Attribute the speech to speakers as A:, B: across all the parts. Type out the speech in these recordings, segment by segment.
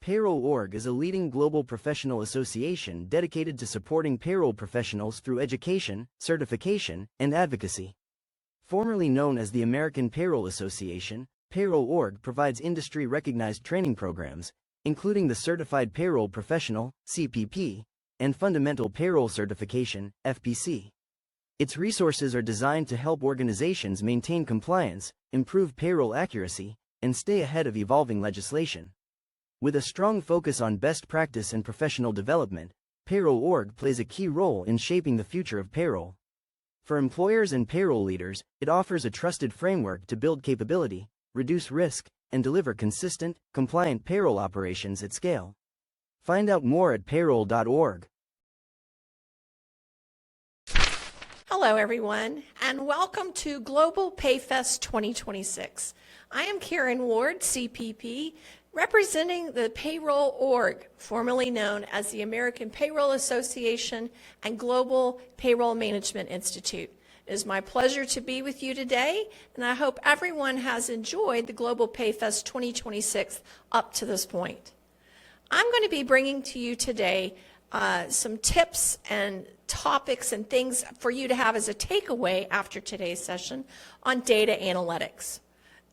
A: PayrollOrg is a leading global professional association dedicated to supporting payroll professionals through education, certification, and advocacy. Formerly known as the American Payroll Association, PayrollOrg provides industry-recognized training programs, including the Certified Payroll Professional (CPP) and Fundamental Payroll Certification (FPC). Its resources are designed to help organizations maintain compliance, improve payroll accuracy, and stay ahead of evolving legislation. With a strong focus on best practice and professional development, PayrollOrg plays a key role in shaping the future of payroll. For employers and payroll leaders, it offers a trusted framework to build capability, reduce risk, and deliver consistent, compliant payroll operations at scale. Find out more at payroll.org.
B: Hello everyone, and welcome to Global PayFest 2026. I am Karen Ward, CPP, representing the PayrollOrg, formerly known as the American Payroll Association and Global Payroll Management Institute. It is my pleasure to be with you today, and I hope everyone has enjoyed the Global PayFest 2026 up to this point. I'm going to be bringing to you today some tips and topics and things for you to have as a takeaway after today's session on data analytics.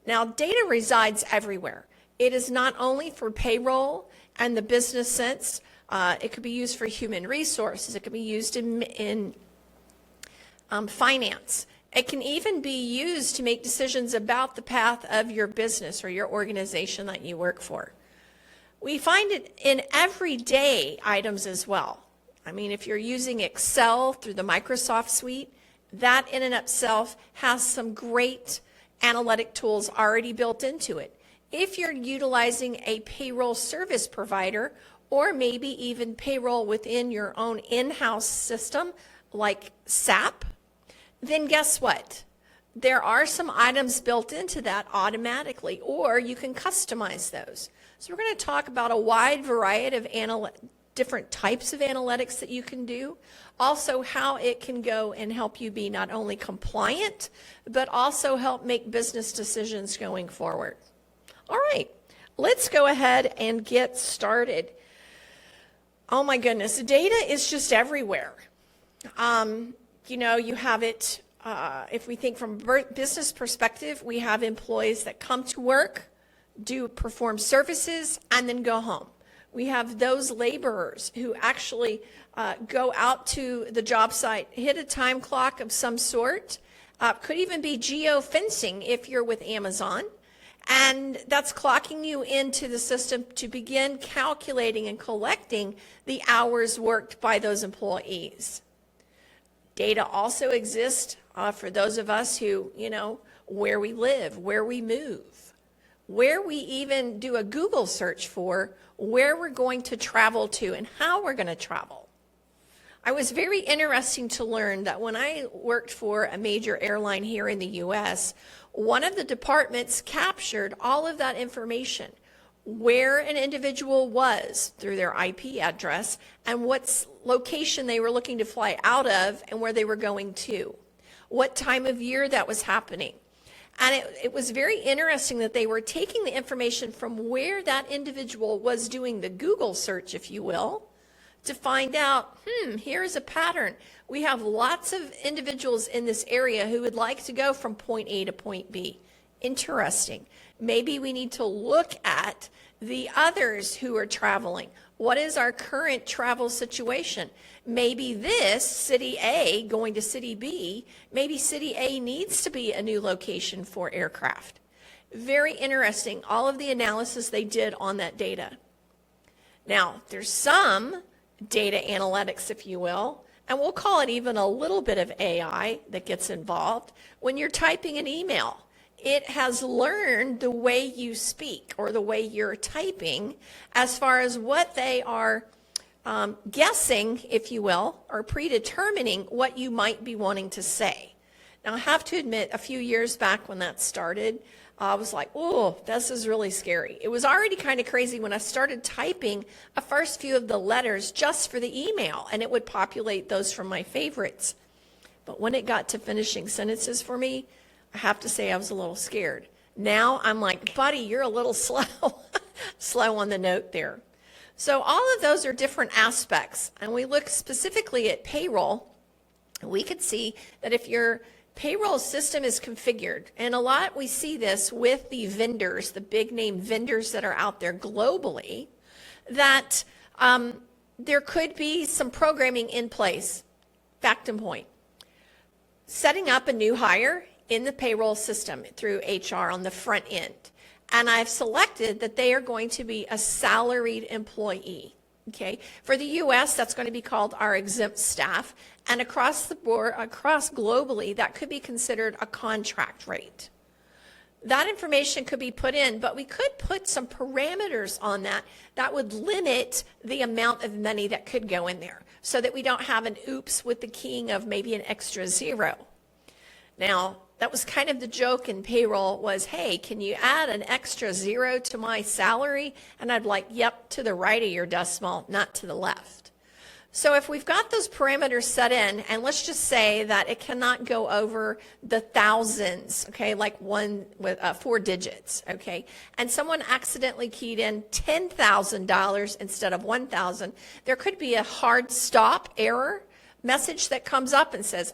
B: Now, data resides everywhere. It is not only for payroll and the business sense. It could be used for human resources. It could be used in finance. It can even be used to make decisions about the path of your business or your organization that you work for. We find it in everyday items as well. I mean, if you're using Excel through the Microsoft suite, that in and of itself has some great analytic tools already built into it. If you're utilizing a payroll service provider, or maybe even payroll within your own in-house system like SAP, then guess what? There are some items built into that automatically, or you can customize those. So we're going to talk about a wide variety of different types of analytics that you can do. Also, how it can go and help you be not only compliant, but also help make business decisions going forward. All right, let's go ahead and get started. Oh my goodness, data is just everywhere. You know, you have it, if we think from a business perspective, we have employees that come to work, perform services, and then go home. We have those laborers who actually go out to the job site, hit a time clock of some sort, could even be geo-fencing if you're with Amazon, and that's clocking you into the system to begin calculating and collecting the hours worked by those employees. Data also exists for those of us who, you know, where we live, where we move, where we even do a Google search for where we're going to travel to and how we're going to travel. I was very interesting to learn that when I worked for a major airline here in the U.S., one of the departments captured all of that information, where an individual was through their IP address and what location they were looking to fly out of and where they were going to, what time of year that was happening. And it was very interesting that they were taking the information from where that individual was doing the Google search, if you will, to find out, here's a pattern. We have lots of individuals in this area who would like to go from point A to point B. Interesting. Maybe we need to look at the others who are traveling. What is our current travel situation? Maybe this city A going to city B, maybe city A needs to be a new location for aircraft. Very interesting, all of the analysis they did on that data. Now, there's some data analytics, if you will, and we'll call it even a little bit of AI that gets involved. When you're typing an email, it has learned the way you speak or the way you're typing as far as what they are guessing, if you will, or predetermining what you might be wanting to say. Now, I have to admit, a few years back when that started, I was like, oh, this is really scary. It was already kind of crazy when I started typing a first few of the letters just for the email, and it would populate those from my favorites. But when it got to finishing sentences for me, I have to say I was a little scared. Now I'm like, buddy, you're a little slow. slow on the note there. So all of those are different aspects. And we look specifically at payroll, we could see that if your payroll system is configured, and a lot we see this with the vendors, the big name vendors that are out there globally, that there could be some programming in place. Fact and point. Setting up a new hire in the payroll system through HR on the front end. And I've selected that they are going to be a salaried employee. Okay, for the U.S., that's going to be called our exempt staff, and across the board, across globally, that could be considered a contract rate. That information could be put in, but we could put some parameters on that that would limit the amount of money that could go in there, so that we don't have an oops with the keying of maybe an extra zero. Now, that was kind of the joke in payroll was, hey, can you add an extra zero to my salary? And I'd be like, yep, to the right of your decimal, not to the left. So if we've got those parameters set in, and let's just say that it cannot go over the thousands, okay, like one with 4 digits, okay, and someone accidentally keyed in $10,000 instead of 1,000, there could be a hard stop error message that comes up and says,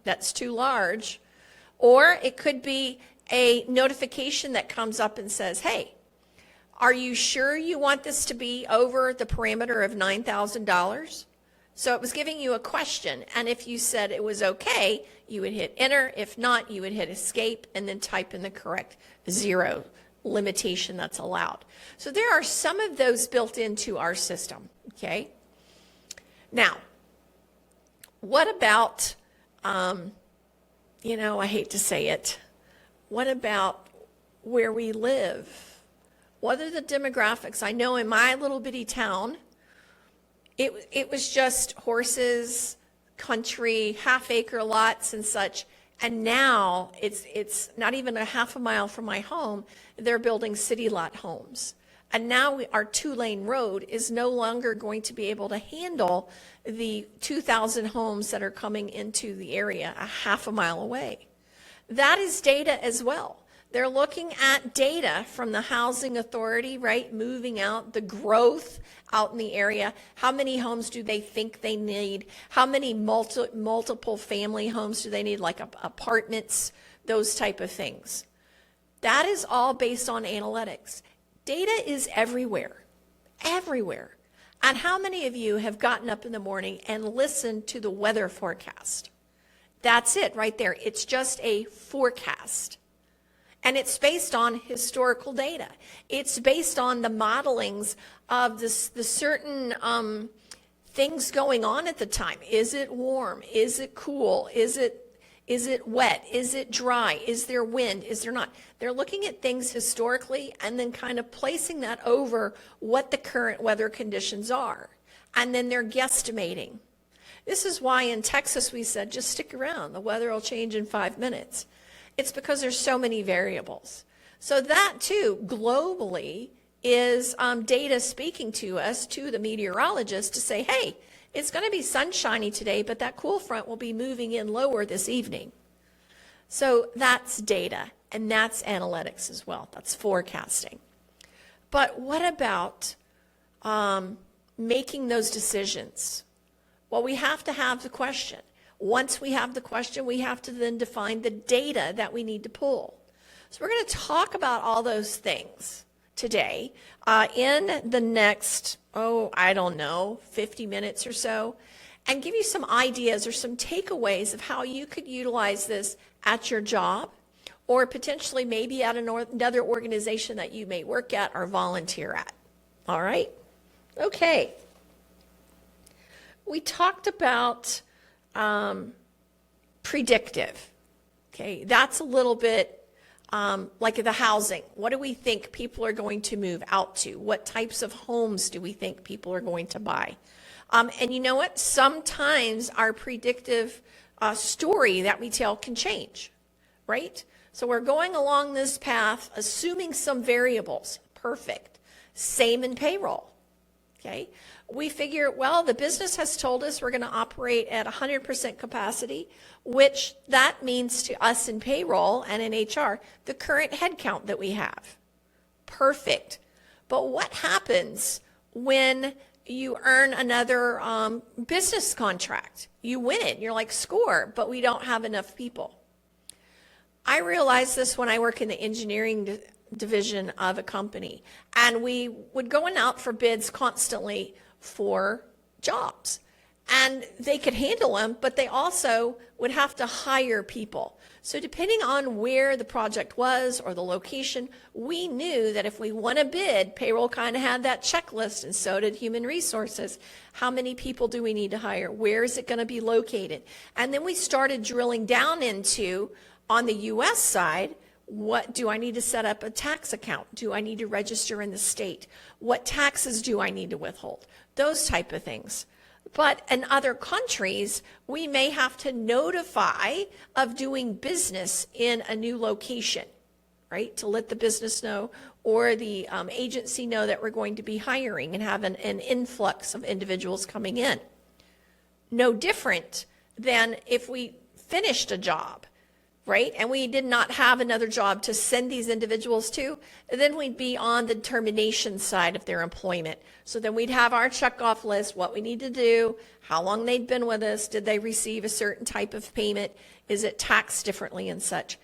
B: that's too large. Or it could be a notification that comes up and says, hey, are you sure you want this to be over the parameter of $9,000? So it was giving you a question, and if you said it was okay, you would hit enter. If not, you would hit escape and then type in the correct zero limitation that's allowed. So there are some of those built into our system, okay? Now, what about, I hate to say it, what about where we live? What are the demographics? I know in my little bitty town, it was just horses, country, half-acre lots and such, and now it's not even a half a mile from my home, they're building city lot homes. And now our 2-lane road is no longer going to be able to handle the 2,000 homes that are coming into the area a half a mile away. That is data as well. They're looking at data from the housing authority, right, moving out, the growth out in the area. How many homes do they think they need? How many multiple family homes do they need, like apartments, those type of things? That is all based on analytics. Data is everywhere, everywhere. And how many of you have gotten up in the morning and listened to the weather forecast? That's it right there. It's just a forecast. And it's based on historical data. It's based on the modelings of the certain things going on at the time. Is it warm? Is it cool? Is it wet? Is it dry? Is there wind? Is there not? They're looking at things historically and then kind of placing that over what the current weather conditions are. And then they're guesstimating. This is why in Texas we said, just stick around. The weather will change in 5 minutes. It's because there's so many variables. So that too, globally, is data speaking to us, to the meteorologist, to say, hey, it's going to be sunshiny today, but that cool front will be moving in lower this evening. So that's data, and that's analytics as well. That's forecasting. But what about making those decisions? Well, we have to have the question. Once we have the question, we have to then define the data that we need to pull. So we're going to talk about all those things today in the next, 50 minutes or so, and give you some ideas or some takeaways of how you could utilize this at your job, or potentially maybe at another organization that you may work at or volunteer at. All right? Okay. We talked about predictive. Okay, that's a little bit like the housing. What do we think people are going to move out to? What types of homes do we think people are going to buy? And you know what? Sometimes our predictive story that we tell can change, right? So we're going along this path, assuming some variables. Perfect. Same in payroll. Okay. We figure, well, the business has told us we're going to operate at 100% capacity, which that means to us in payroll and in HR, the current headcount that we have. Perfect. But what happens when you earn another business contract? You win it. You're like, score, but we don't have enough people. I realized this when I work in the engineering division of a company, and we would go out for bids constantly for jobs, and they could handle them, but they also would have to hire people. So depending on where the project was or the location, we knew that if we won a bid, payroll kind of had that checklist, and so did human resources. How many people do we need to hire? Where is it going to be located? And then we started drilling down into, on the U.S. side, what do I need to set up a tax account? Do I need to register in the state? What taxes do I need to withhold? Those type of things. But in other countries, we may have to notify of doing business in a new location, right? To let the business know or the agency know that we're going to be hiring and have an influx of individuals coming in. No different than if we finished a job, right? And we did not have another job to send these individuals to, then we'd be on the termination side of their employment. So then we'd have our checkoff list, what we need to do, how long they'd been with us, did they receive a certain type of payment, is it taxed differently and such.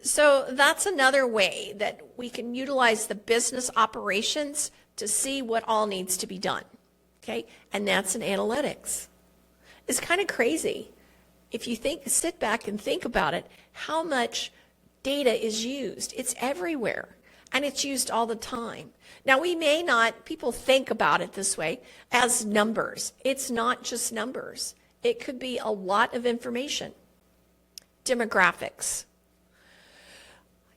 B: So that's another way that we can utilize the business operations to see what all needs to be done, okay? And that's in analytics. It's kind of crazy. If you sit back and think about it, how much data is used. It's everywhere, and it's used all the time. Now, we may not, people think about it this way, as numbers. It's not just numbers. It could be a lot of information. Demographics.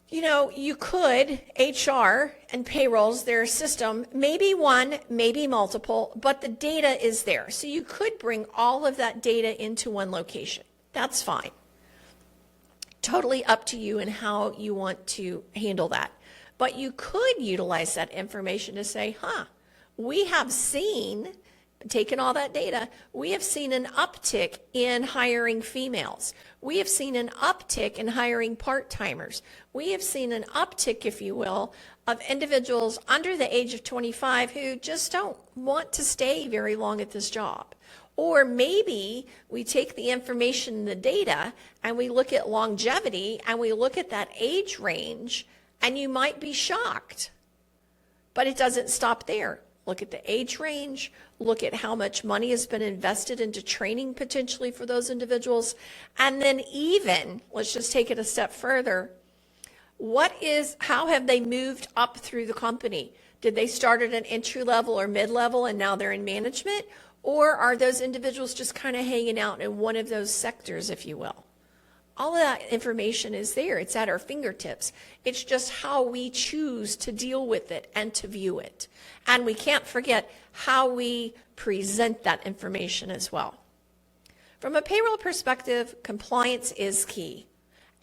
B: You know, you could, HR and payrolls, their system, maybe one, maybe multiple, but the data is there. So you could bring all of that data into one location. That's fine. Totally up to you and how you want to handle that. But you could utilize that information to say, we have seen, taken all that data, we have seen an uptick in hiring females. We have seen an uptick in hiring part-timers. We have seen an uptick, if you will, of individuals under the age of 25 who just don't want to stay very long at this job. Or maybe we take the information and the data and we look at longevity and we look at that age range, and you might be shocked. But it doesn't stop there. Look at the age range, look at how much money has been invested into training potentially for those individuals, and then even, let's just take it a step further, how have they moved up through the company? Did they start at an entry level or mid-level and now they're in management? Or are those individuals just kind of hanging out in one of those sectors, if you will? All of that information is there. It's at our fingertips. It's just how we choose to deal with it and to view it. And we can't forget how we present that information as well. From a payroll perspective, compliance is key.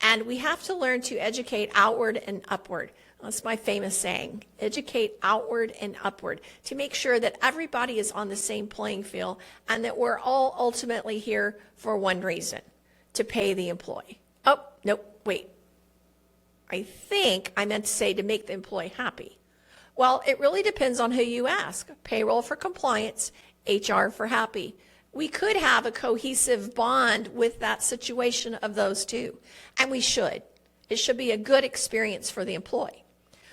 B: And we have to learn to educate outward and upward. That's my famous saying, educate outward and upward, to make sure that everybody is on the same playing field and that we're all ultimately here for one reason, to pay the employee. Oh, nope, wait. I think I meant to say to make the employee happy. Well, it really depends on who you ask. Payroll for compliance, HR for happy. We could have a cohesive bond with that situation of those two, and we should. It should be a good experience for the employee.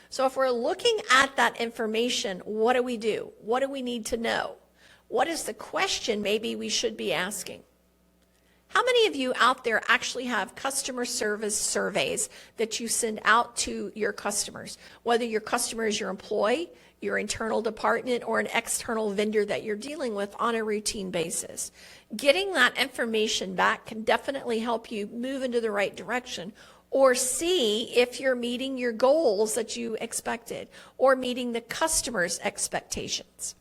B: So if we're looking at that information, what do we do? What do we need to know? What is the question maybe we should be asking? How many of you out there actually have customer service surveys that you send out to your customers, whether your customer is your employee, your internal department, or an external vendor that you're dealing with on a routine basis? Getting that information back can definitely help you move into the right direction, or see if you're meeting your goals that you expected or meeting the customer's expectations.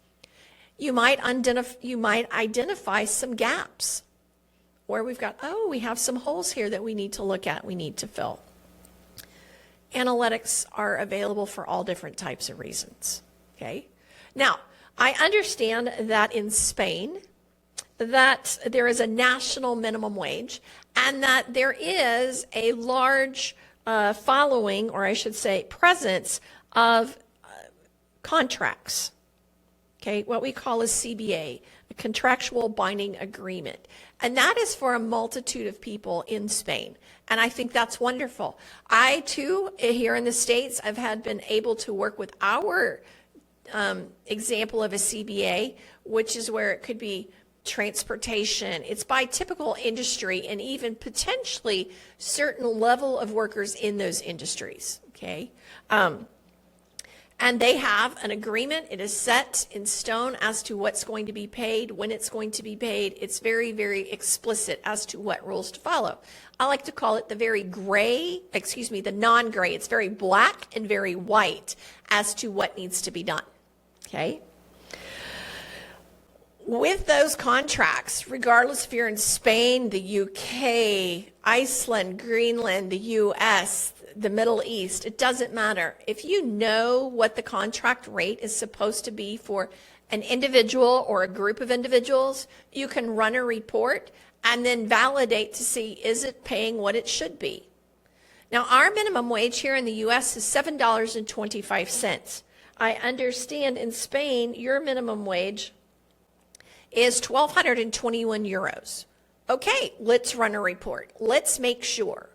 B: You might identify some gaps where we've got, we have some holes here that we need to look at, we need to fill. Analytics are available for all different types of reasons, okay? Now, I understand that in Spain, that there is a national minimum wage and that there is a large following, or I should say presence, of contracts. Okay, what we call a CBA, a contractual binding agreement. And that is for a multitude of people in Spain. And I think that's wonderful. I too, here in the States, I've been able to work with our example of a CBA, which is where it could be transportation. It's by typical industry and even potentially certain level of workers in those industries. Okay. And they have an agreement. It is set in stone as to what's going to be paid, when it's going to be paid. It's very, very explicit as to what rules to follow. I like to call it the non-gray. It's very black and very white as to what needs to be done. Okay? With those contracts, regardless if you're in Spain, the UK, Iceland, Greenland, the US, the Middle East, it doesn't matter. If you know what the contract rate is supposed to be for an individual or a group of individuals, you can run a report and then validate to see, is it paying what it should be? Now, our minimum wage here in the US is $7.25. I understand in Spain, your minimum wage is 1,221 euros. Okay, let's run a report. Let's make sure.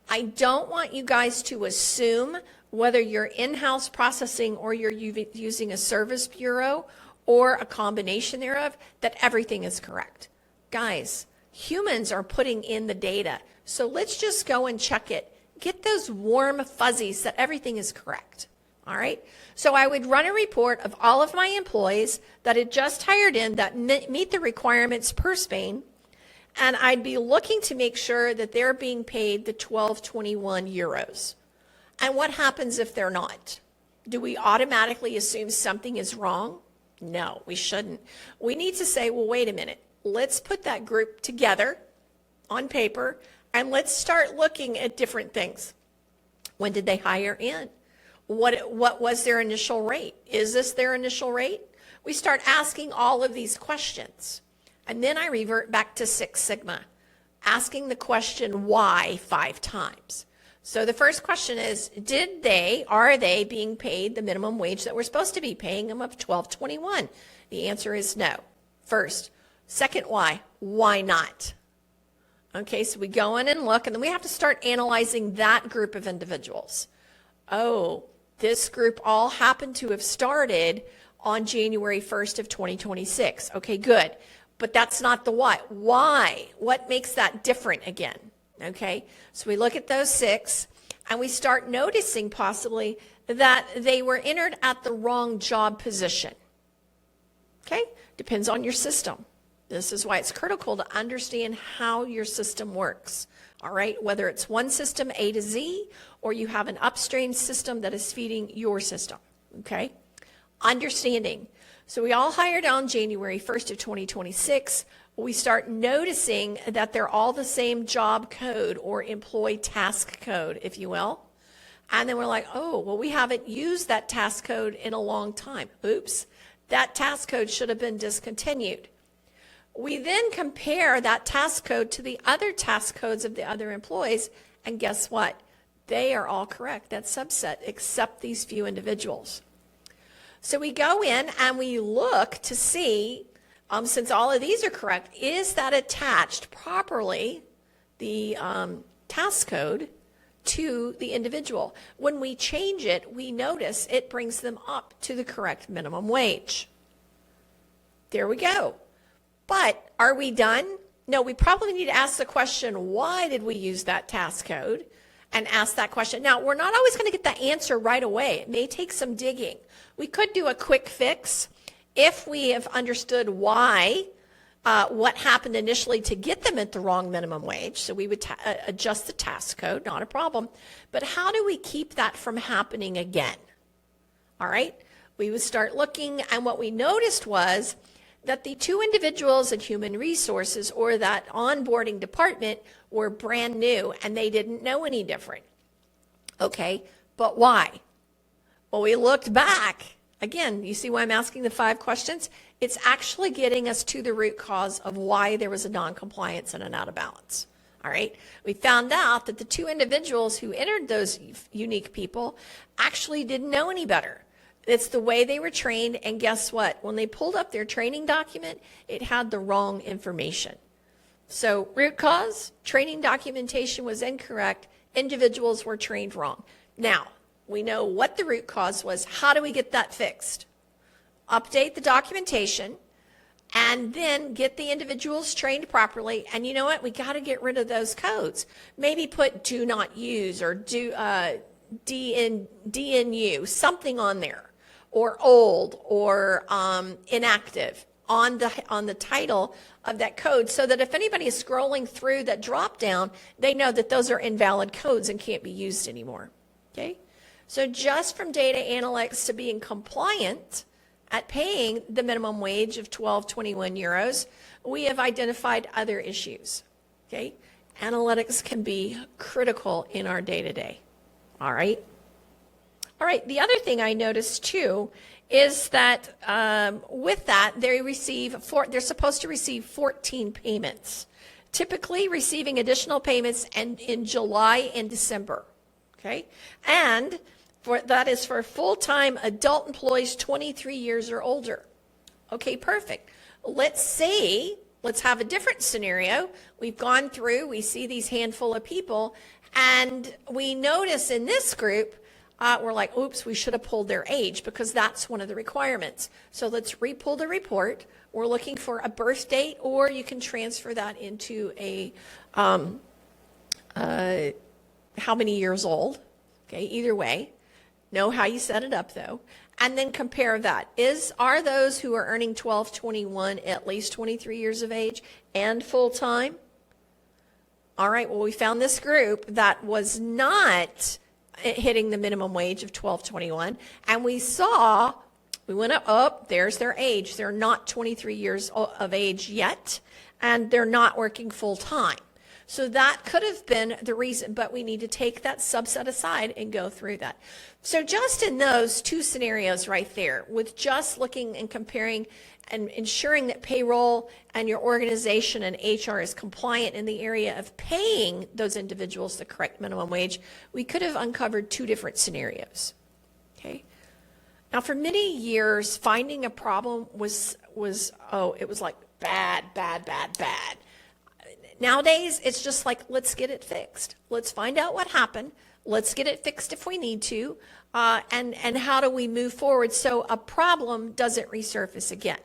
B: I don't want you guys to assume whether you're in-house processing or you're using a service bureau or a combination thereof, that everything is correct. Guys, humans are putting in the data, so let's just go and check it. Get those warm fuzzies that everything is correct. All right? So I would run a report of all of my employees that had just hired in that meet the requirements per Spain, and I'd be looking to make sure that they're being paid the 1,221 euros. And what happens if they're not? Do we automatically assume something is wrong? No, we shouldn't. We need to say, well, wait a minute. Let's put that group together on paper and let's start looking at different things. When did they hire in? What was their initial rate? Is this their initial rate? We start asking all of these questions. And then I revert back to Six Sigma, asking the question why 5 times. So the first question is, are they being paid the minimum wage that we're supposed to be paying them of $12.21? The answer is no. First. Second, why not? Okay, so we go in and look, and then we have to start analyzing that group of individuals. Oh, this group all happened to have started on January 1st of 2026. Okay, good. But that's not the why. Why? What makes that different again? Okay, so we look at those 6 and we start noticing possibly that they were entered at the wrong job position. Okay, depends on your system. This is why it's critical to understand how your system works. All right, whether it's one system A to Z or you have an upstream system that is feeding your system. Okay, understanding. So we all hired on January 1st of 2026. We start noticing that they're all the same job code or employee task code, if you will. And then we're like, oh, well, we haven't used that task code in a long time. Oops, that task code should have been discontinued. We then compare that task code to the other task codes of the other employees, and guess what? They are all correct, that subset, except these few individuals. So we go in and we look to see, since all of these are correct, is that attached properly, the task code, to the individual? When we change it, we notice it brings them up to the correct minimum wage. There we go. But are we done? No, we probably need to ask the question, why did we use that task code? And ask that question. Now, we're not always going to get the answer right away. It may take some digging. We could do a quick fix if we have understood why, what happened initially to get them at the wrong minimum wage. So we would adjust the task code, not a problem. But how do we keep that from happening again? All right, we would start looking, and what we noticed was that the 2 individuals in human resources or that onboarding department were brand new and they didn't know any different. Okay, but why? Well, we looked back. Again, you see why I'm asking the 5 questions? It's actually getting us to the root cause of why there was a non-compliance and an out of balance. All right, we found out that the 2 individuals who entered those unique people actually didn't know any better. It's the way they were trained, and guess what? When they pulled up their training document, it had the wrong information. So root cause, training documentation was incorrect, individuals were trained wrong. Now, we know what the root cause was. How do we get that fixed? Update the documentation, and then get the individuals trained properly. And you know what? We got to get rid of those codes. Maybe put do not use or DNU, something on there, or old, or inactive on the title of that code, so that if anybody is scrolling through that drop down, they know that those are invalid codes and can't be used anymore. Okay? So just from data analytics to being compliant at paying the minimum wage of 12.21 euros, we have identified other issues. Okay? Analytics can be critical in our day-to-day. All right? All right, the other thing I noticed too is that with that, they're supposed to receive 14 payments, typically receiving additional payments in July and December. Okay? And that is for full-time adult employees 23 years or older. Okay, perfect. Let's have a different scenario. We've gone through, we see these handful of people, and we notice in this group, we're like, oops, we should have pulled their age, because that's one of the requirements. So let's re-pull the report. We're looking for a birth date, or you can transfer that into a how many years old. Okay, either way. Know how you set it up though, and then compare that. Are those who are earning 12.21 at least 23 years of age and full-time? All right, well, we found this group that was not hitting the minimum wage of 12.21, and we went up, there's their age. They're not 23 years of age yet, and they're not working full-time. So that could have been the reason, but we need to take that subset aside and go through that. So just in those two scenarios right there, with just looking and comparing and ensuring that payroll and your organization and HR is compliant in the area of paying those individuals the correct minimum wage, we could have uncovered two different scenarios. Okay. Now, for many years, finding a problem was like bad. Nowadays, it's just like, let's get it fixed. Let's find out what happened. Let's get it fixed if we need to. And how do we move forward so a problem doesn't resurface again?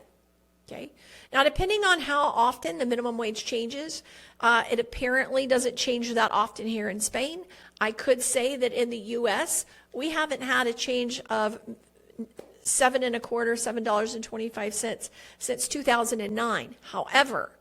B: Okay. Now, depending on how often the minimum wage changes, it apparently doesn't change that often here in Spain. I could say that in the U.S., we haven't had a change of $7.25 since 2009. However,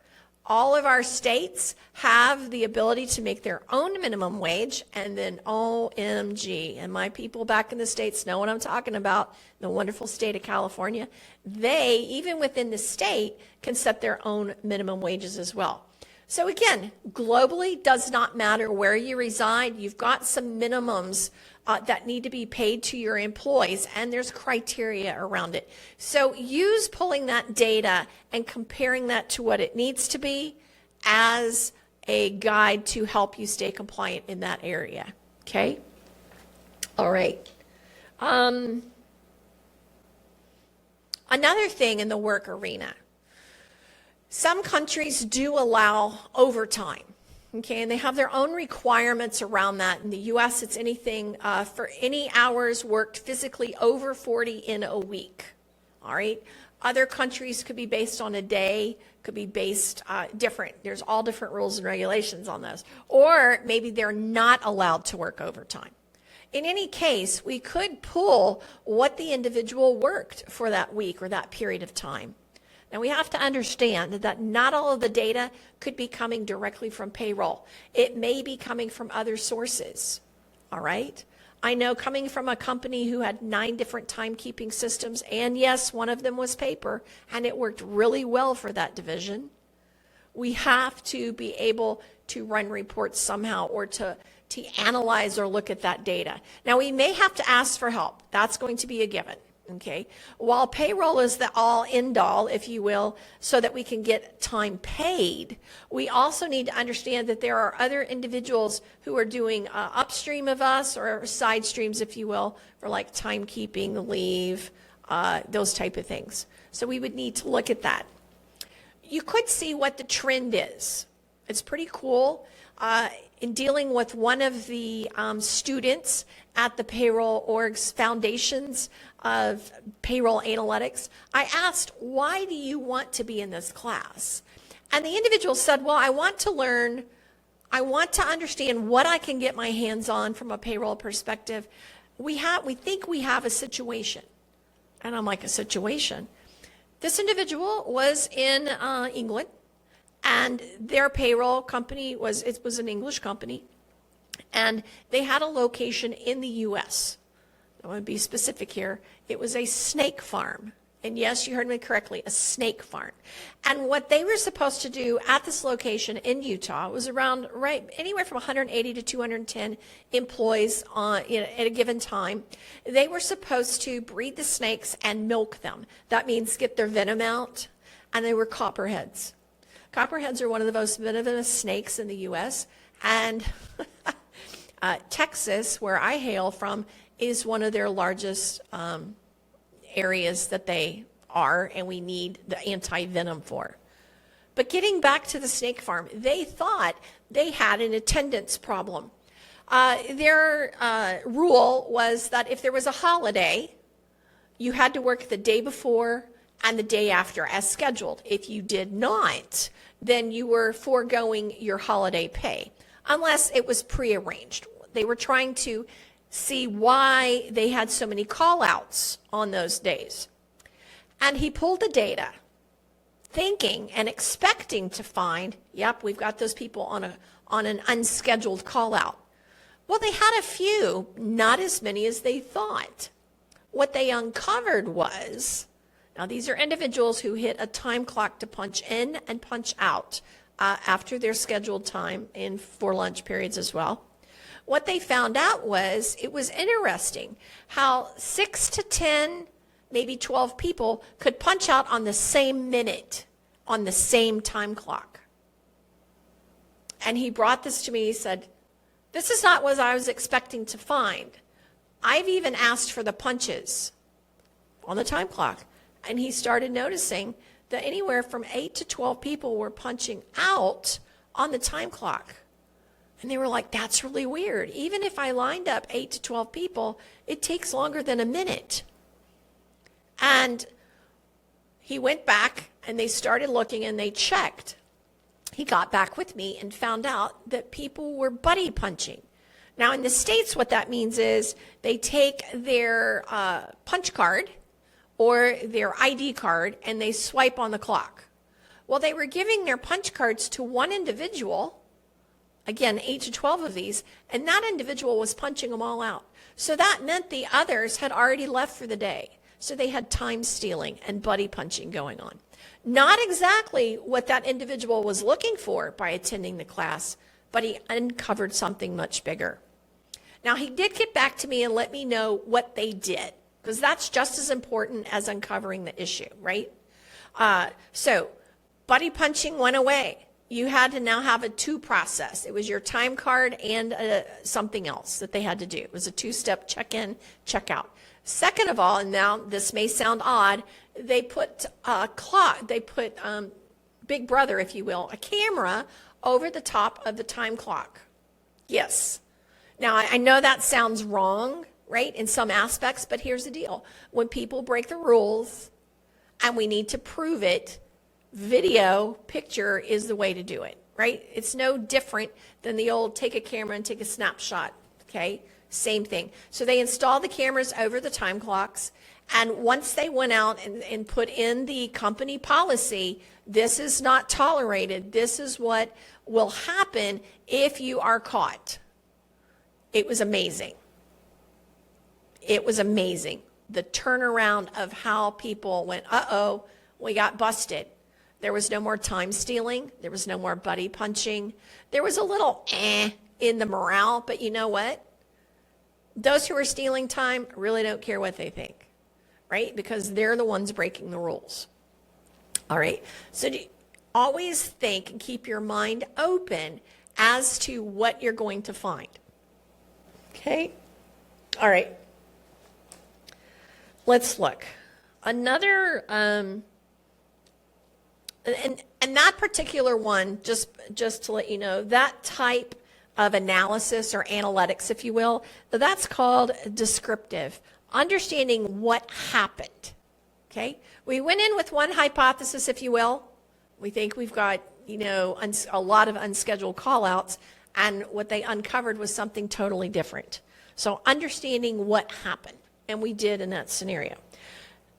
B: all of our states have the ability to make their own minimum wage, and then OMG, and my people back in the States know what I'm talking about, the wonderful state of California, they, even within the state, can set their own minimum wages as well. So again, globally, does not matter where you reside, you've got some minimums that need to be paid to your employees, and there's criteria around it. So use pulling that data and comparing that to what it needs to be as a guide to help you stay compliant in that area. Okay? All right. Another thing in the work arena. Some countries do allow overtime. Okay, and they have their own requirements around that. In the U.S., it's anything for any hours worked physically over 40 in a week. All right. Other countries could be based on a day, could be based different. There's all different rules and regulations on those. Or maybe they're not allowed to work overtime. In any case, we could pull what the individual worked for that week or that period of time. Now, we have to understand that not all of the data could be coming directly from payroll. It may be coming from other sources, all right? I know coming from a company who had 9 different timekeeping systems, and yes, one of them was paper, and it worked really well for that division. We have to be able to run reports somehow, or to analyze or look at that data. Now, we may have to ask for help. That's going to be a given. Okay, while payroll is the all end all, if you will, so that we can get time paid, we also need to understand that there are other individuals who are doing upstream of us, or side streams, if you will, for like timekeeping, leave, those type of things. So we would need to look at that. You could see what the trend is. It's pretty cool. In dealing with one of the students at the PayrollOrg's foundations of payroll analytics, I asked, why do you want to be in this class? And the individual said, well, I want to learn, I want to understand what I can get my hands on from a payroll perspective. We think we have a situation. And I'm like, a situation? This individual was in England, and their payroll company was an English company, and they had a location in the U.S. I want to be specific here. It was a snake farm. And yes, you heard me correctly, a snake farm. And what they were supposed to do at this location in Utah was around anywhere from 180 to 210 employees at a given time. They were supposed to breed the snakes and milk them. That means get their venom out. And they were copperheads. Copperheads are one of the most venomous snakes in the U.S. And Texas, where I hail from, is one of their largest areas that they are, and we need the anti-venom for. But getting back to the snake farm, they thought they had an attendance problem. Their rule was that if there was a holiday, you had to work the day before and the day after as scheduled. If you did not, then you were foregoing your holiday pay, unless it was prearranged. They were trying to see why they had so many call-outs on those days. And he pulled the data, thinking and expecting to find, yep, we've got those people on an unscheduled call-out. Well, they had a few, not as many as they thought. What they uncovered was, now these are individuals who hit a time clock to punch in and punch out after their scheduled time and for lunch periods as well. What they found out was, it was interesting how 6 to 10, maybe 12 people could punch out on the same minute, on the same time clock. And he brought this to me. He said, this is not what I was expecting to find. I've even asked for the punches on the time clock. And he started noticing that anywhere from 8 to 12 people were punching out on the time clock. And they were like, that's really weird. Even if I lined up 8 to 12 people, it takes longer than a minute. And he went back and they started looking and they checked. He got back with me and found out that people were buddy punching. Now in the States, what that means is they take their punch card or their ID card and they swipe on the clock. Well, they were giving their punch cards to one individual, again, 8 to 12 of these, and that individual was punching them all out. So that meant the others had already left for the day. So they had time stealing and buddy punching going on. Not exactly what that individual was looking for by attending the class, but he uncovered something much bigger. Now, he did get back to me and let me know what they did, because that's just as important as uncovering the issue, right? So buddy punching went away. You had to now have a two process. It was your time card and something else that they had to do. It was a two-step check-in, check-out. Second of all, and now this may sound odd, they put a clock, they put Big Brother, if you will, a camera over the top of the time clock. Yes. Now, I know that sounds wrong, right, in some aspects, but here's the deal. When people break the rules and we need to prove it, video picture is the way to do it, right? It's no different than the old take a camera and take a snapshot, okay? Same thing. So they installed the cameras over the time clocks, and once they went out and put in the company policy, this is not tolerated. This is what will happen if you are caught. It was amazing. It was amazing. The turnaround of how people went, uh-oh, we got busted. There was no more time stealing. There was no more buddy punching. There was a little in the morale, but you know what? Those who are stealing time really don't care what they think. right? Because they're the ones breaking the rules. All right. So always think and keep your mind open as to what you're going to find. Okay. All right. Let's look. Another, and that particular one, just to let you know, that type of analysis or analytics, if you will, that's called descriptive. Understanding what happened. Okay. We went in with one hypothesis, if you will. We think we've got, a lot of unscheduled call-outs, and what they uncovered was something totally different. So understanding what happened, and we did in that scenario.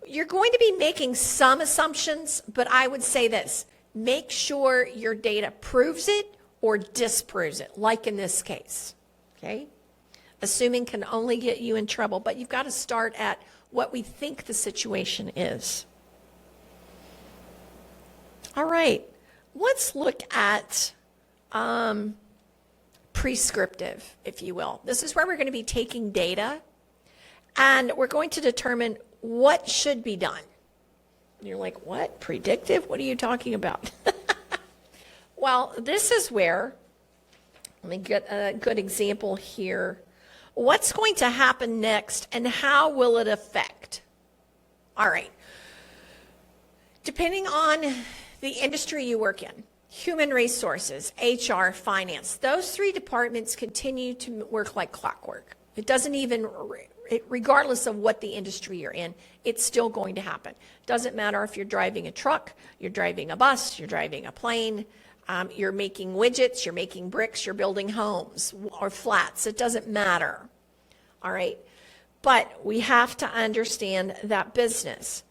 B: You're going to be making some assumptions, but I would say this: make sure your data proves it or disproves it, like in this case. Okay? Assuming can only get you in trouble, but you've got to start at what we think the situation is. All right, let's look at prescriptive, if you will. This is where we're going to be taking data and we're going to determine what should be done. And you're like, what? Predictive? What are you talking about? Well, this is where, let me get a good example here. What's going to happen next and how will it affect? All right. Depending on the industry you work in, human resources, HR, finance, those three departments continue to work like clockwork. It doesn't even, regardless of what the industry you're in, it's still going to happen. Doesn't matter if you're driving a truck, you're driving a bus, you're driving a plane, you're making widgets, you're making bricks, you're building homes or flats. It doesn't matter. All right. But we have to understand that business.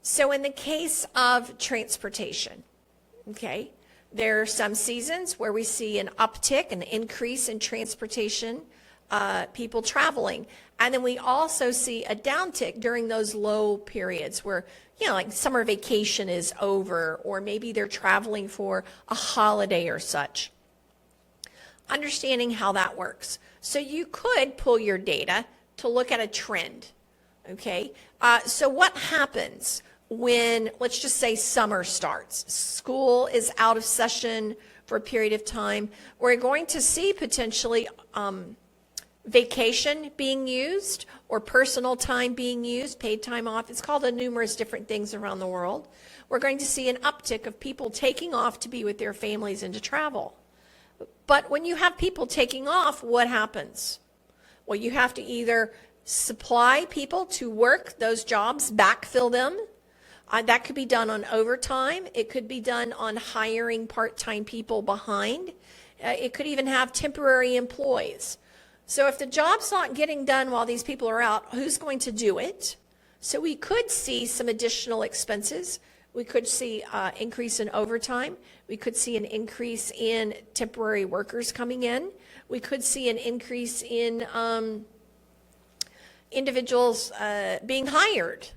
B: So in the case of transportation, okay, there are some seasons where we see an uptick, an increase in transportation, people traveling. And then we also see a downtick during those low periods where, like summer vacation is over, or maybe they're traveling for a holiday or such. Understanding how that works. So you could pull your data to look at a trend, okay? So what happens when, let's just say, summer starts? School is out of session for a period of time. We're going to see potentially vacation being used or personal time being used, paid time off. It's called numerous different things around the world. We're going to see an uptick of people taking off to be with their families and to travel. But when you have people taking off, what happens? Well, you have to either supply people to work those jobs, backfill them. That could be done on overtime. It could be done on hiring part-time people behind. It could even have temporary employees. So if the job's not getting done while these people are out, who's going to do it? So we could see some additional expenses. We could see increase in overtime. We could see an increase in temporary workers coming in. We could see an increase in individuals being hired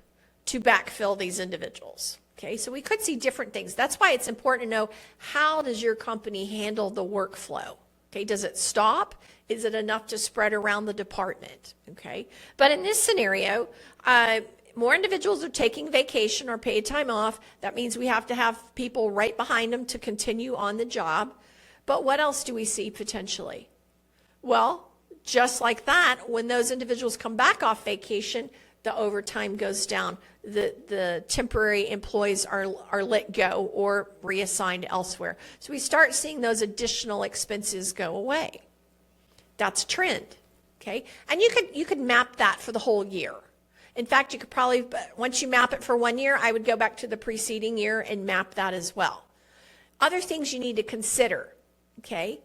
B: to backfill these individuals. Okay, so we could see different things. That's why it's important to know, how does your company handle the workflow? Okay, does it stop? Is it enough to spread around the department? Okay, but in this scenario, more individuals are taking vacation or paid time off. That means we have to have people right behind them to continue on the job. But what else do we see potentially? Well, just like that, when those individuals come back off vacation, the overtime goes down. The temporary employees are let go or reassigned elsewhere. So we start seeing those additional expenses go away. That's a trend, okay? And you could map that for the whole year. In fact, you could probably, once you map it for 1 year, I would go back to the preceding year and map that as well. Other things you need to consider, okay?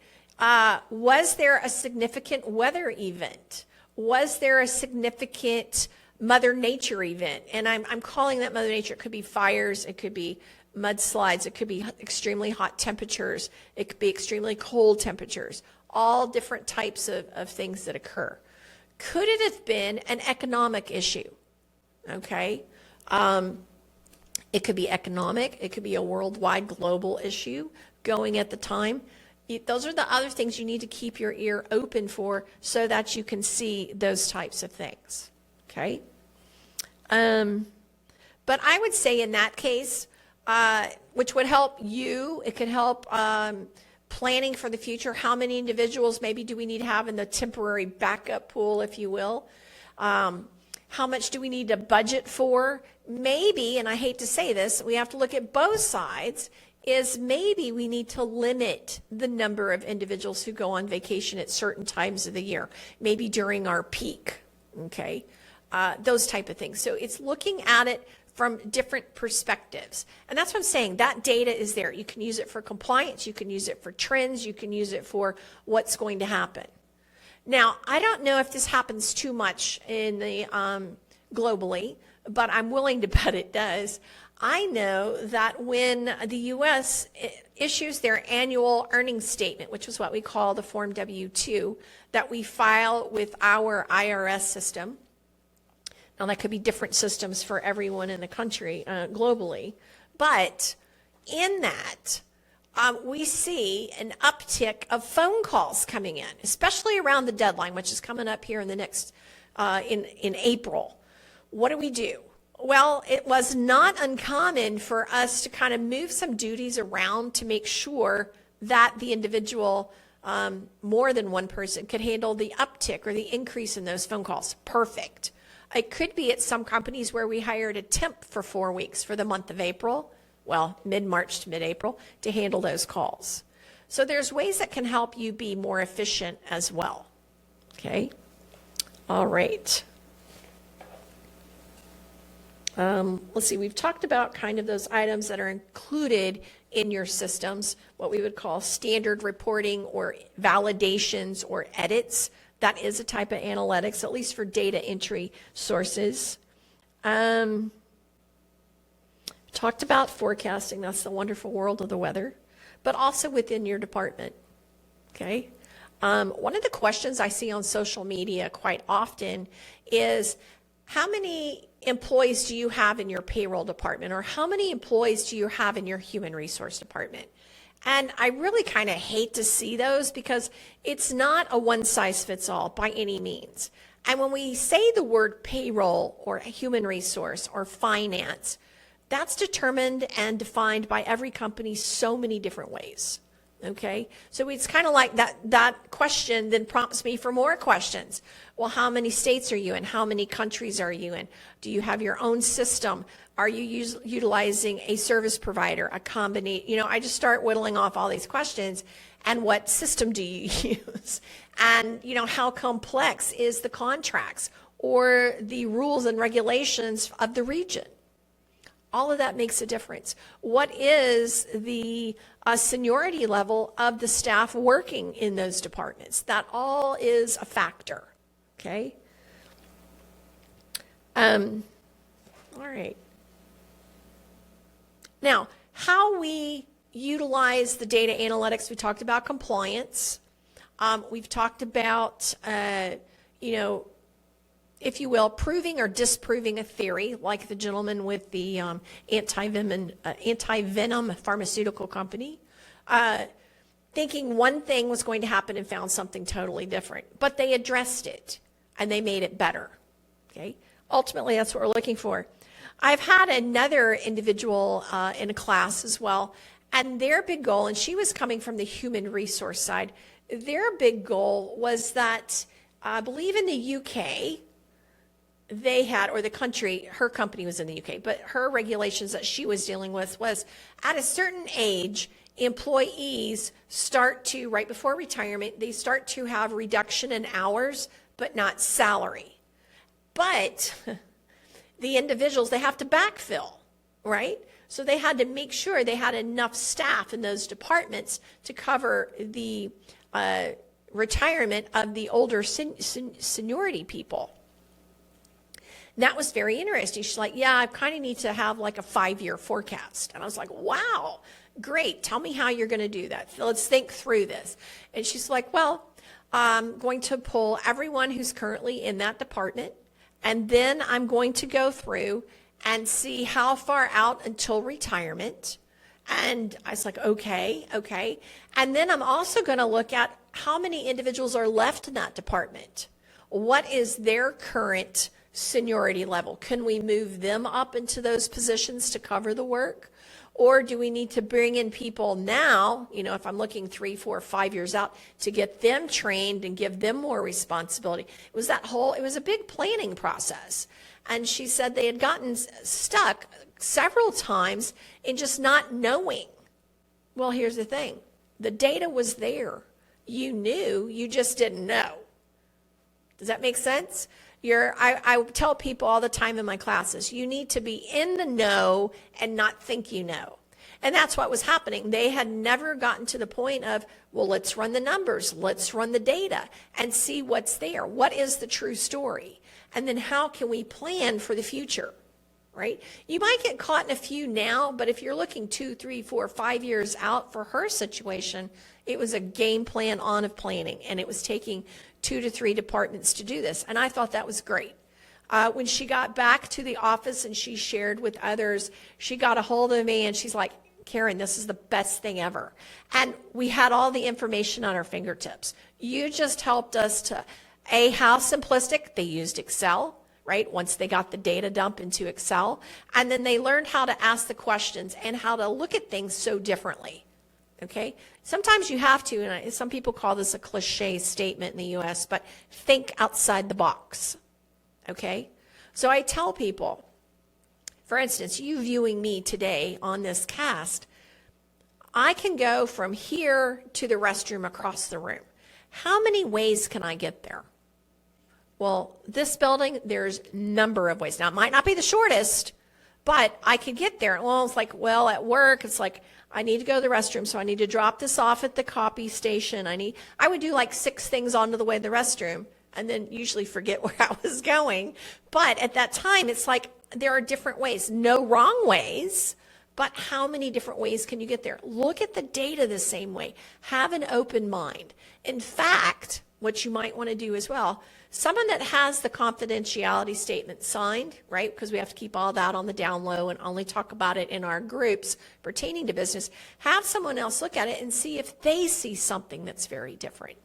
B: Was there a significant weather event? Was there a significant Mother Nature event? And I'm calling that Mother Nature. It could be fires, it could be mudslides, it could be extremely hot temperatures, it could be extremely cold temperatures, all different types of things that occur. Could it have been an economic issue? Okay. It could be economic, it could be a worldwide global issue going at the time. Those are the other things you need to keep your ear open for so that you can see those types of things. Okay. But I would say in that case, which would help you, it could help planning for the future. How many individuals maybe do we need to have in the temporary backup pool, if you will? How much do we need to budget for? Maybe, and I hate to say this, we have to look at both sides, is maybe we need to limit the number of individuals who go on vacation at certain times of the year, maybe during our peak, okay? Those type of things. So it's looking at it from different perspectives. And that's what I'm saying. That data is there. You can use it for compliance. You can use it for trends. You can use it for what's going to happen. Now, I don't know if this happens too much in the globally, but I'm willing to bet it does. I know that when the U.S. issues their annual earnings statement, which is what we call the Form W-2, that we file with our IRS system. Now, that could be different systems for everyone in the country globally, but in that, we see an uptick of phone calls coming in, especially around the deadline, which is coming up here in the next, in April. What do? Well, it was not uncommon for us to kind of move some duties around to make sure that the individual, more than one person, could handle the uptick or the increase in those phone calls. Perfect. It could be at some companies where we hired a temp for 4 weeks for the month of April, well, mid-March to mid-April, to handle those calls. So there's ways that can help you be more efficient as well. Okay? All right. Let's see, we've talked about kind of those items that are included in your systems, what we would call standard reporting or validations or edits. That is a type of analytics, at least for data entry sources. Talked about forecasting. That's the wonderful world of the weather, but also within your department. Okay. One of the questions I see on social media quite often is, how many employees do you have in your payroll department, or how many employees do you have in your human resource department? And I really kind of hate to see those, because it's not a one-size-fits-all by any means. And when we say the word payroll or human resource or finance, that's determined and defined by every company so many different ways. Okay, so it's kind of like that question then prompts me for more questions. Well, how many states are you in? How many countries are you in? Do you have your own system? Are you utilizing a service provider, a combination? You know, I just start whittling off all these questions. And what system do you use? And, you know, how complex is the contracts or the rules and regulations of the region? All of that makes a difference. What is the seniority level of the staff working in those departments? That all is a factor, okay? All right. Now, how we utilize the data analytics, we talked about compliance. We've talked about, you know, if you will, proving or disproving a theory, like the gentleman with the anti-venom pharmaceutical company, thinking one thing was going to happen and found something totally different. But they addressed it, and they made it better. Okay? Ultimately, that's what we're looking for. I've had another individual in a class as well, and their big goal, and she was coming from the human resource side, their big goal was that, I believe in the UK, they had, or the country, her company was in the UK, but her regulations that she was dealing with was at a certain age, employees start to, right before retirement, they start to have reduction in hours, but not salary. But the individuals, they have to backfill, right? So they had to make sure they had enough staff in those departments to cover the retirement of the older seniority people. And that was very interesting. She's like, yeah, I kind of need to have like a 5-year forecast. And I was like, wow, great. Tell me how you're going to do that. Let's think through this. And she's like, well, I'm going to pull everyone who's currently in that department, and then I'm going to go through and see how far out until retirement. And I was like, okay. And then I'm also going to look at how many individuals are left in that department. What is their current seniority level? Can we move them up into those positions to cover the work? Or do we need to bring in people now, if I'm looking 3, 4, 5 years out, to get them trained and give them more responsibility? It was a big planning process. And she said they had gotten stuck several times in just not knowing. Well, here's the thing. The data was there. You knew, you just didn't know. Does that make sense? I tell people all the time in my classes, you need to be in the know and not think you know. And that's what was happening. They had never gotten to the point of, well, let's run the numbers, let's run the data and see what's there. What is the true story? And then how can we plan for the future, right? You might get caught in a few now, but if you're looking 2, 3, 4, 5 years out for her situation, it was a game plan on of planning, and it was taking 2 to 3 departments to do this. And I thought that was great. When she got back to the office and she shared with others, she got a hold of me and she's like, Karen, this is the best thing ever. And we had all the information on our fingertips. You just helped us to, how simplistic, they used Excel, right? Once they got the data dump into Excel, and then they learned how to ask the questions and how to look at things so differently. Okay, sometimes you have to, and some people call this a cliche statement in the U.S., but think outside the box. Okay, so I tell people, for instance, you viewing me today on this cast, I can go from here to the restroom across the room. How many ways can I get there? Well, this building, there's a number of ways. Now, it might not be the shortest, but I could get there. Well, it's like, at work, it's like, I need to go to the restroom, so I need to drop this off at the copy station. I would do like 6 things onto the way to the restroom and then usually forget where I was going. But at that time, it's like there are different ways. No wrong ways, but how many different ways can you get there? Look at the data the same way. Have an open mind. In fact, what you might want to do as well, someone that has the confidentiality statement signed, right, because we have to keep all that on the down low and only talk about it in our groups pertaining to business, have someone else look at it and see if they see something that's very different.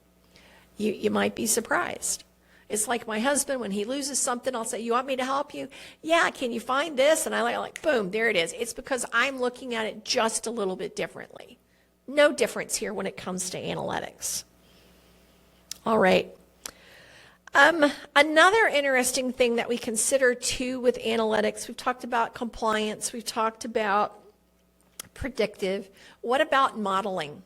B: You might be surprised. It's like my husband, when he loses something, I'll say, you want me to help you? Yeah, can you find this? And I like, boom, there it is. It's because I'm looking at it just a little bit differently. No difference here when it comes to analytics. All right. Another interesting thing that we consider too with analytics, we've talked about compliance, we've talked about predictive. What about modeling?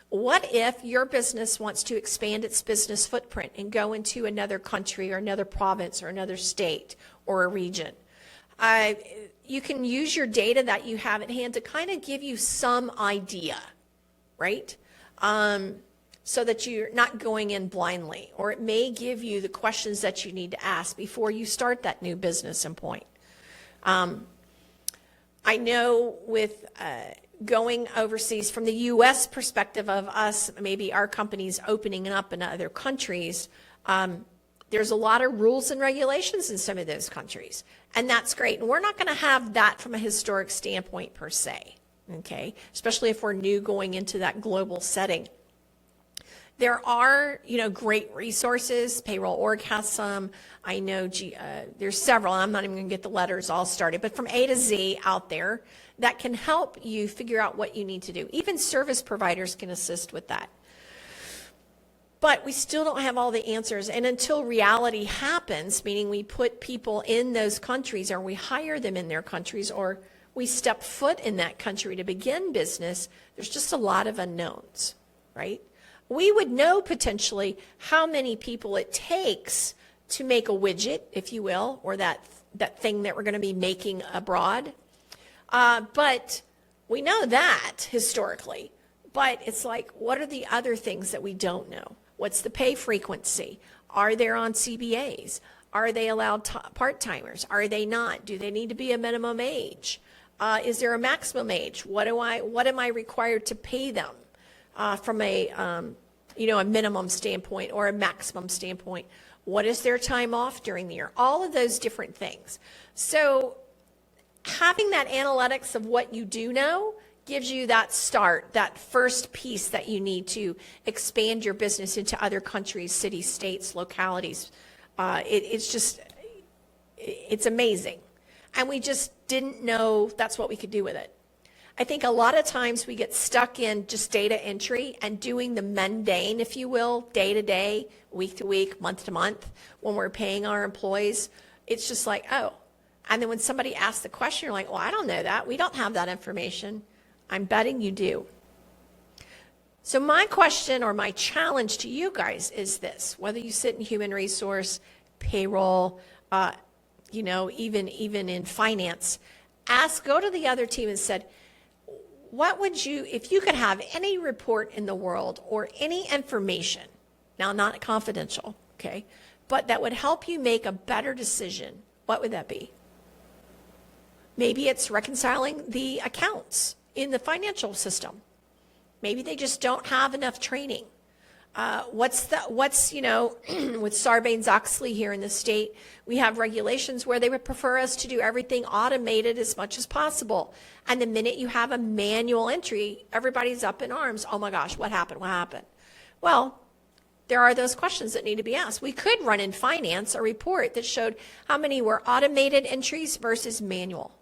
B: What if your business wants to expand its business footprint and go into another country or another province or another state or a region? You can use your data that you have at hand to kind of give you some idea, right? So that you're not going in blindly, or it may give you the questions that you need to ask before you start that new business and point. I know with going overseas from the U.S. perspective of us, maybe our companies opening up in other countries, there's a lot of rules and regulations in some of those countries, and that's great. And we're not going to have that from a historic standpoint per se, okay? Especially if we're new going into that global setting. There are, great resources. PayrollOrg has some. I know there's several. I'm not even going to get the letters all started, but from A to Z out there that can help you figure out what you need to do. Even service providers can assist with that. But we still don't have all the answers. And until reality happens, meaning we put people in those countries or we hire them in their countries or we step foot in that country to begin business, there's just a lot of unknowns, right? We would know potentially how many people it takes to make a widget, if you will, or that thing that we're going to be making abroad. But we know that historically. But it's like, what are the other things that we don't know? What's the pay frequency? Are they on CBAs? Are they allowed part-timers? Are they not? Do they need to be a minimum age? Is there a maximum age? What am I required to pay them? From a minimum standpoint or a maximum standpoint. What is their time off during the year? All of those different things. So having that analytics of what you do know gives you that start, that first piece that you need to expand your business into other countries, cities, states, localities. It's just, It's amazing. And we just didn't know that's what we could do with it. I think a lot of times we get stuck in just data entry and doing the mundane, if you will, day to day, week to week, month to month, when we're paying our employees. It's just like, oh. And then when somebody asks the question, you're like, well, I don't know that. We don't have that information. I'm betting you do. So my question or my challenge to you guys is this: whether you sit in human resource, payroll, even in finance, go to the other team and said, what would you, if you could have any report in the world or any information, now not confidential, okay, but that would help you make a better decision, what would that be? Maybe it's reconciling the accounts in the financial system. Maybe they just don't have enough training. With Sarbanes-Oxley here in the state, we have regulations where they would prefer us to do everything automated as much as possible. And the minute you have a manual entry, everybody's up in arms. Oh my gosh, what happened? What happened? Well, there are those questions that need to be asked. We could run in finance a report that showed how many were automated entries versus manual.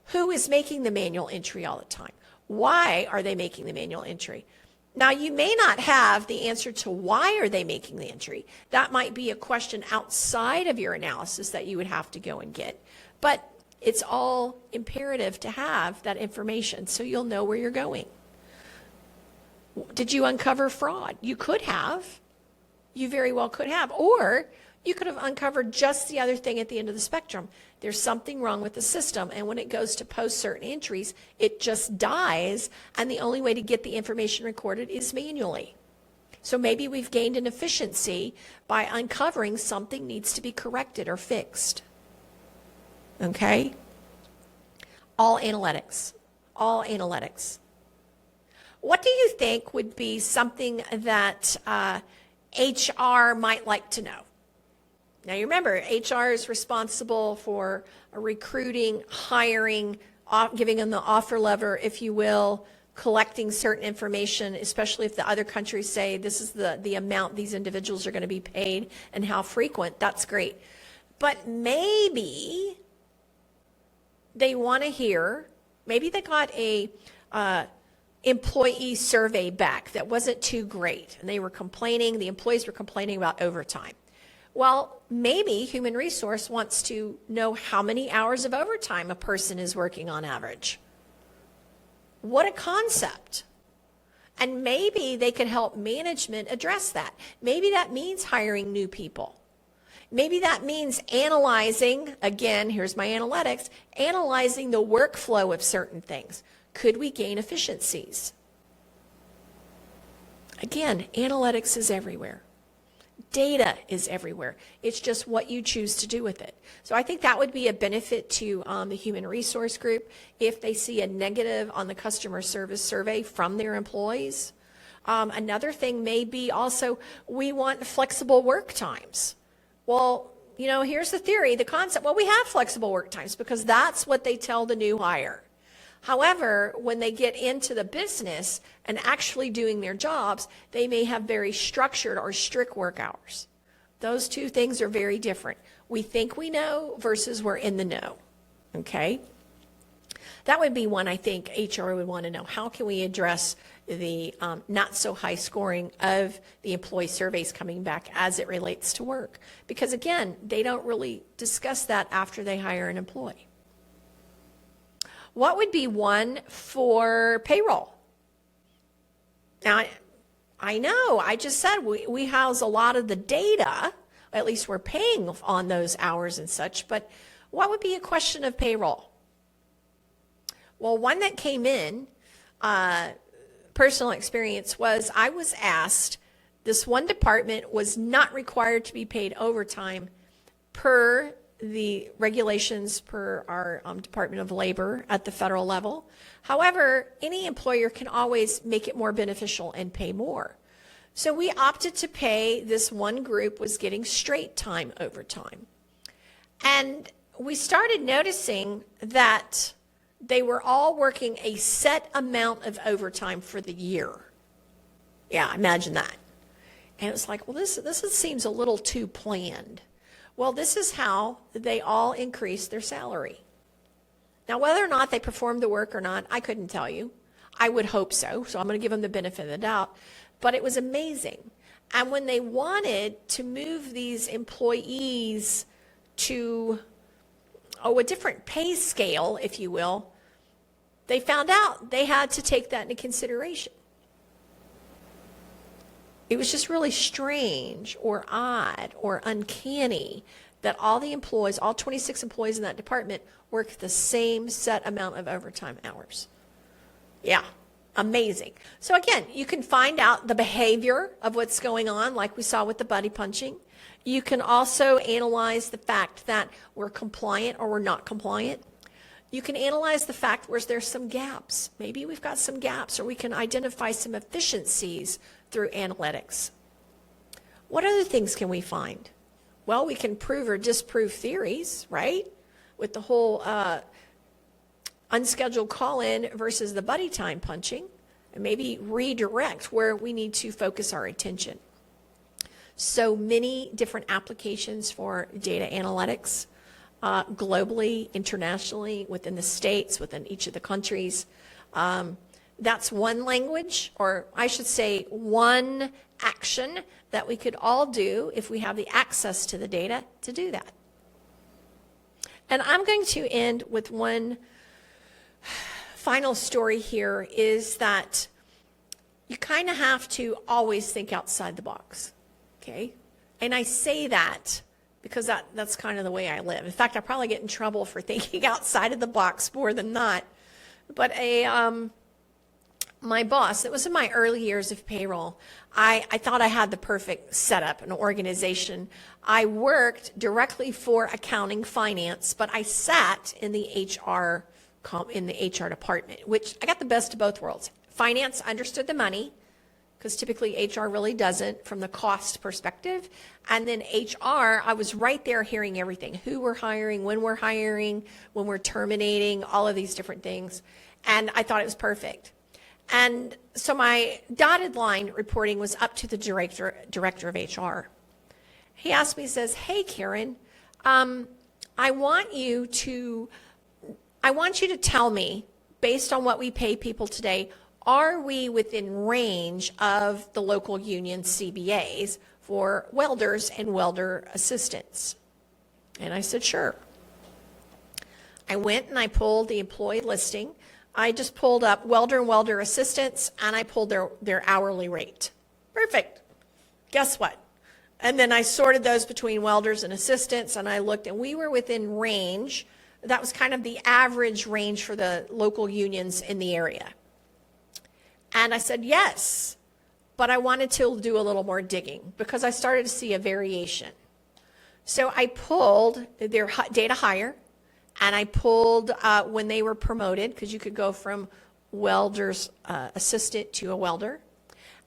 B: Who is making the manual entry all the time? Why are they making the manual entry? Now, you may not have the answer to why are they making the entry. That might be a question outside of your analysis that you would have to go and get. But it's all imperative to have that information so you'll know where you're going. Did you uncover fraud? You could have. You very well could have. Or you could have uncovered just the other thing at the end of the spectrum. There's something wrong with the system, and when it goes to post certain entries, it just dies, and the only way to get the information recorded is manually. So maybe we've gained an efficiency by uncovering something needs to be corrected or fixed. Okay? All analytics. All analytics. What do you think would be something that HR might like to know? Now, you remember, HR is responsible for recruiting, hiring, giving them the offer letter, if you will, collecting certain information, especially if the other countries say this is the amount these individuals are going to be paid and how frequent. That's great. But maybe they want to hear, maybe they got a employee survey back that wasn't too great, and they were complaining, the employees were complaining about overtime. Well, maybe human resource wants to know how many hours of overtime a person is working on average. What a concept. And maybe they could help management address that. Maybe that means hiring new people. Maybe that means analyzing, again, here's my analytics, analyzing the workflow of certain things. Could we gain efficiencies? Again, analytics is everywhere. Data is everywhere. It's just what you choose to do with it. So I think that would be a benefit to the human resource group if they see a negative on the customer service survey from their employees. Another thing may be also, we want flexible work times. Well, here's the theory, the concept. Well, we have flexible work times because that's what they tell the new hire. However, when they get into the business and actually doing their jobs, they may have very structured or strict work hours. Those two things are very different. We think we know versus we're in the know, okay? That would be one I think HR would want to know. How can we address the not so high scoring of the employee surveys coming back as it relates to work? Because again, they don't really discuss that after they hire an employee. What would be one for payroll? Now, I know, I just said we house a lot of the data, at least we're paying on those hours and such, but what would be a question of payroll? Well, one that came in, personal experience was I was asked, this one department was not required to be paid overtime per the regulations per our Department of Labor at the federal level. However, any employer can always make it more beneficial and pay more. So we opted to pay, this one group was getting straight time overtime. And we started noticing that they were all working a set amount of overtime for the year. Yeah, imagine that. And it was like, well, this seems a little too planned. Well, this is how they all increased their salary. Now, whether or not they performed the work or not, I couldn't tell you. I would hope so, so I'm going to give them the benefit of the doubt. But it was amazing. And when they wanted to move these employees to a different pay scale, if you will, they found out they had to take that into consideration. It was just really strange or odd or uncanny that all the employees, all 26 employees in that department, worked the same set amount of overtime hours. Yeah, amazing. So again, you can find out the behavior of what's going on, like we saw with the buddy punching. You can also analyze the fact that we're compliant or we're not compliant. You can analyze the fact where there's some gaps. Maybe we've got some gaps, or we can identify some efficiencies through analytics. What other things can we find? Well, we can prove or disprove theories, right? With the whole unscheduled call-in versus the buddy time punching, and maybe redirect where we need to focus our attention. So many different applications for data analytics, globally, internationally, within the states, within each of the countries. That's one language, or I should say one action that we could all do if we have the access to the data to do that. And I'm going to end with one final story here, is that you kind of have to always think outside the box, okay? And I say that because that's kind of the way I live. In fact, I probably get in trouble for thinking outside of the box more than not. But my boss, it was in my early years of payroll, I thought I had the perfect setup and organization. I worked directly for accounting, finance, but I sat in the HR department, which I got the best of both worlds. Finance understood the money, because typically HR really doesn't from the cost perspective. And then HR, I was right there hearing everything, who we're hiring, when we're terminating, all of these different things. And I thought it was perfect. And so my dotted line reporting was up to the director of HR. He asked me, he says, hey, Karen, I want you to tell me, based on what we pay people today, are we within range of the local union CBAs for welders and welder assistants? And I said, sure. I went and I pulled the employee listing. I just pulled up welder and welder assistants, and I pulled their hourly rate. Perfect. Guess what? And then I sorted those between welders and assistants, and I looked, and we were within range. That was kind of the average range for the local unions in the area. And I said, yes, but I wanted to do a little more digging because I started to see a variation. So I pulled their data hire, and I pulled when they were promoted, because you could go from welder's assistant to a welder.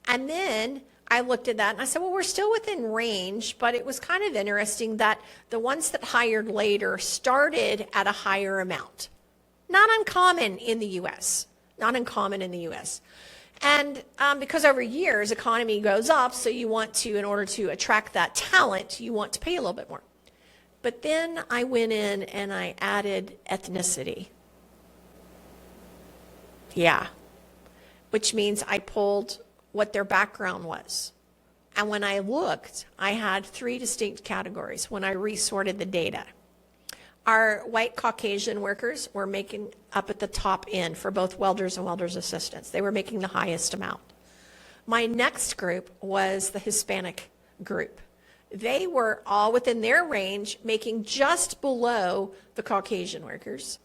B: And then I looked at that and I said, well, we're still within range, but it was kind of interesting that the ones that hired later started at a higher amount. Not uncommon in the U.S. Not uncommon in the U.S. And because over years, economy goes up, so you want to, in order to attract that talent, you want to pay a little bit more. But then I went in and I added ethnicity. Yeah. Which means I pulled what their background was. And when I looked, I had 3 distinct categories when I resorted the data. Our white Caucasian workers were making up at the top end for both welders and welders assistants. They were making the highest amount. My next group was the Hispanic group. They were all within their range, making just below the Caucasian workers.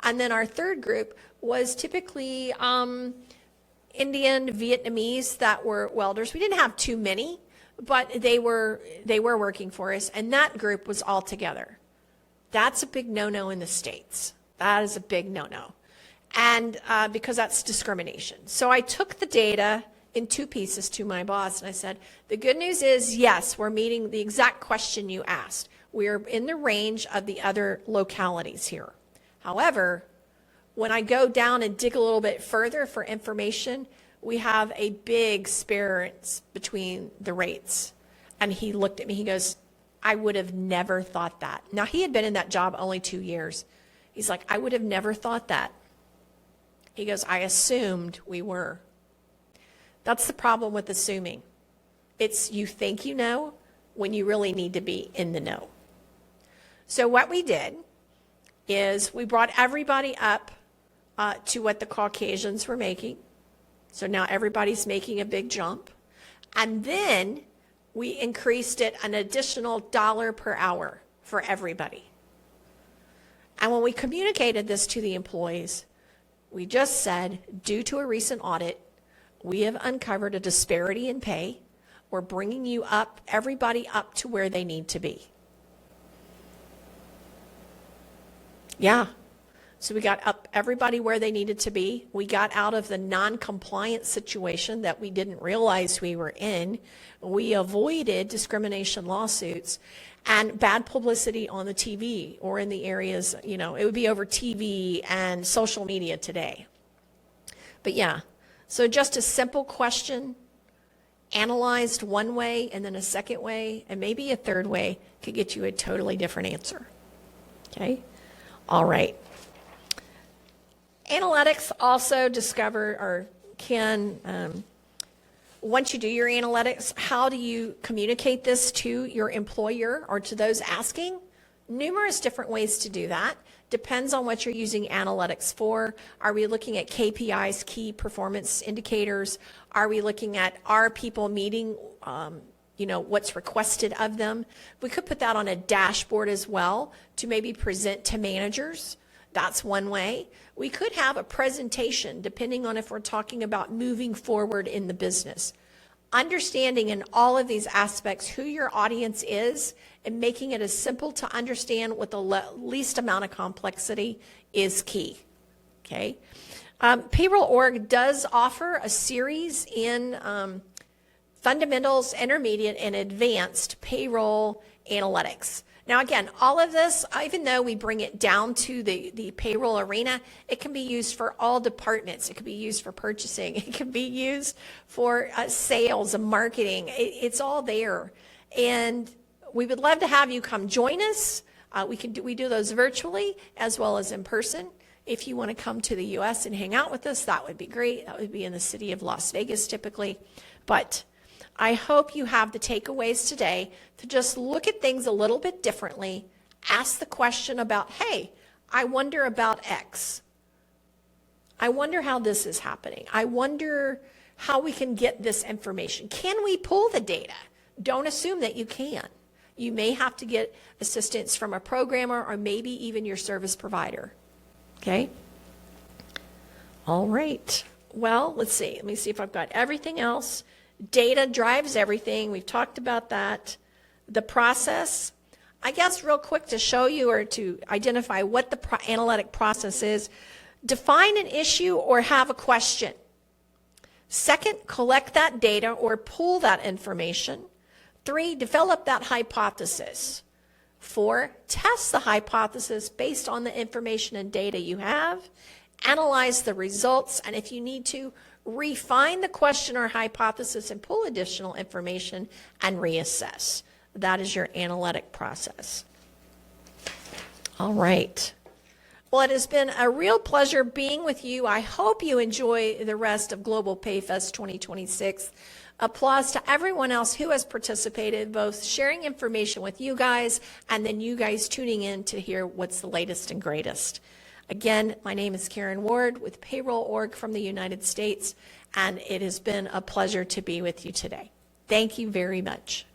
B: And then our third group was typically Indian, Vietnamese that were welders. We didn't have too many, but they were working for us, and that group was all together. That's a big no-no in the States. That is a big no-no. And because that's discrimination. So I took the data in 2 pieces to my boss, and I said, the good news is, yes, we're meeting the exact question you asked. We're in the range of the other localities here. However, when I go down and dig a little bit further for information, we have a big disparity between the rates. And he looked at me, he goes, I would have never thought that. Now, he had been in that job only 2 years. He's like, I would have never thought that. He goes, I assumed we were. That's the problem with assuming. It's you think you know when you really need to be in the know. So what we did is we brought everybody up to what the Caucasians were making. So now everybody's making a big jump. And then we increased it an additional $1 per hour for everybody. And when we communicated this to the employees, we just said, due to a recent audit, we have uncovered a disparity in pay. We're bringing you up, everybody up to where they need to be. Yeah. So we got up everybody where they needed to be. We got out of the non-compliant situation that we didn't realize we were in. We avoided discrimination lawsuits and bad publicity on the TV or in the areas, you know, it would be over TV and social media today. But yeah, so just a simple question, analyzed one way and then a second way and maybe a third way could get you a totally different answer. Okay? All right. Analytics also discover or can, once you do your analytics, how do you communicate this to your employer or to those asking? Numerous different ways to do that. Depends on what you're using analytics for. Are we looking at KPIs, key performance indicators? Are we looking at are people meeting, you know, what's requested of them? We could put that on a dashboard as well to maybe present to managers. That's one way. We could have a presentation depending on if we're talking about moving forward in the business. Understanding in all of these aspects who your audience is and making it as simple to understand with the least amount of complexity is key. Okay. PayrollOrg does offer a series in fundamentals, intermediate, and advanced payroll analytics. Now, again, all of this, even though we bring it down to the payroll arena, it can be used for all departments. It can be used for purchasing. It can be used for sales and marketing. It's all there. And we would love to have you come join us. We do those virtually as well as in person. If you want to come to the U.S. and hang out with us, that would be great. That would be in the city of Las Vegas typically. But I hope you have the takeaways today to just look at things a little bit differently. Ask the question about, hey, I wonder about X. I wonder how this is happening. I wonder how we can get this information. Can we pull the data? Don't assume that you can. You may have to get assistance from a programmer or maybe even your service provider. Okay? All right. Well, let's see. Let me see if I've got everything else. Data drives everything. We've talked about that. The process. I guess real quick to show you or to identify what the analytic process is. Define an issue or have a question. Second, collect that data or pull that information. 3, develop that hypothesis. 4, test the hypothesis based on the information and data you have. Analyze the results, and if you need to, refine the question or hypothesis and pull additional information and reassess. That is your analytic process. All right. Well, it has been a real pleasure being with you. I hope you enjoy the rest of Global PayFest 2026. Applause to everyone else who has participated, both sharing information with you guys and then you guys tuning in to hear what's the latest and greatest. Again, my name is Karen Ward with PayrollOrg from the United States, and it has been a pleasure to be with you today. Thank you very much.